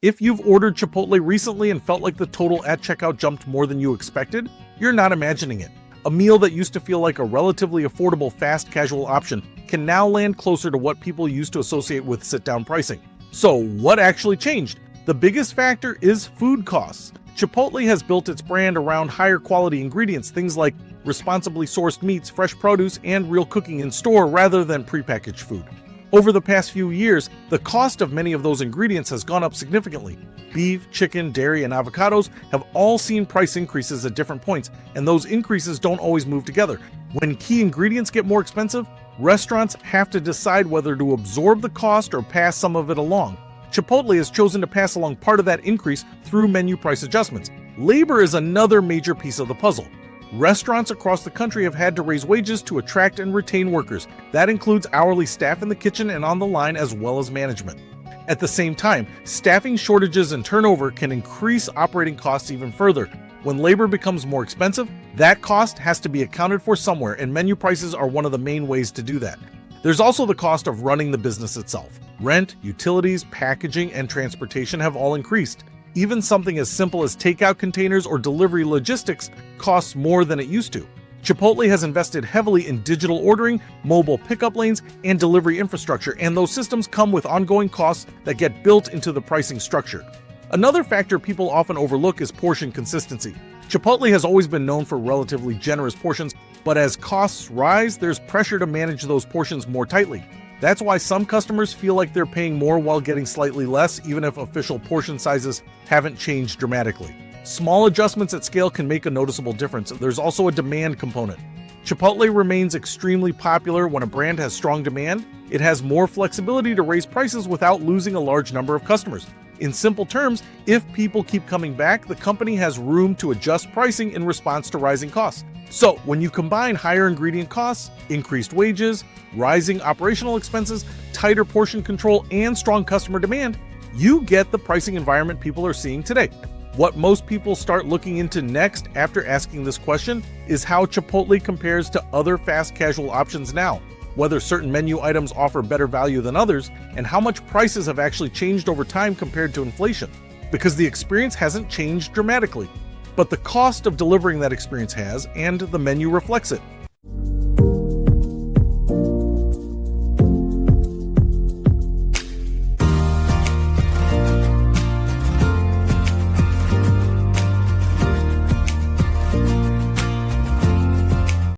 If you've ordered Chipotle recently and felt like the total at checkout jumped more than you expected, you're not imagining it. A meal that used to feel like a relatively affordable fast casual option can now land closer to what people used to associate with sit-down pricing. So what actually changed? The biggest factor is food costs. Chipotle has built its brand around higher quality ingredients, things like responsibly sourced meats, fresh produce, and real cooking in store rather than prepackaged food. Over the past few years, the cost of many of those ingredients has gone up significantly. Beef, chicken, dairy, and avocados have all seen price increases at different points, and those increases don't always move together. When key ingredients get more expensive, restaurants have to decide whether to absorb the cost or pass some of it along. Chipotle has chosen to pass along part of that increase through menu price adjustments. Labor is another major piece of the puzzle. Restaurants across the country have had to raise wages to attract and retain workers. That includes hourly staff in the kitchen and on the line, as well as management. At the same time, staffing shortages and turnover can increase operating costs even further. When labor becomes more expensive, that cost has to be accounted for somewhere, and menu prices are one of the main ways to do that. There's also the cost of running the business itself. Rent, utilities, packaging, and transportation have all increased. Even something as simple as takeout containers or delivery logistics costs more than it used to. Chipotle has invested heavily in digital ordering, mobile pickup lanes, and delivery infrastructure, and those systems come with ongoing costs that get built into the pricing structure. Another factor people often overlook is portion consistency. Chipotle has always been known for relatively generous portions, but as costs rise, there's pressure to manage those portions more tightly. That's why some customers feel like they're paying more while getting slightly less, even if official portion sizes haven't changed dramatically. Small adjustments at scale can make a noticeable difference. There's also a demand component. Chipotle remains extremely popular. When a brand has strong demand, it has more flexibility to raise prices without losing a large number of customers. In simple terms, if people keep coming back, the company has room to adjust pricing in response to rising costs. So when you combine higher ingredient costs, increased wages, rising operational expenses, tighter portion control, and strong customer demand, you get the pricing environment people are seeing today. What most people start looking into next after asking this question is how Chipotle compares to other fast casual options now, whether certain menu items offer better value than others, and how much prices have actually changed over time compared to inflation. Because the experience hasn't changed dramatically, but the cost of delivering that experience has, and the menu reflects it.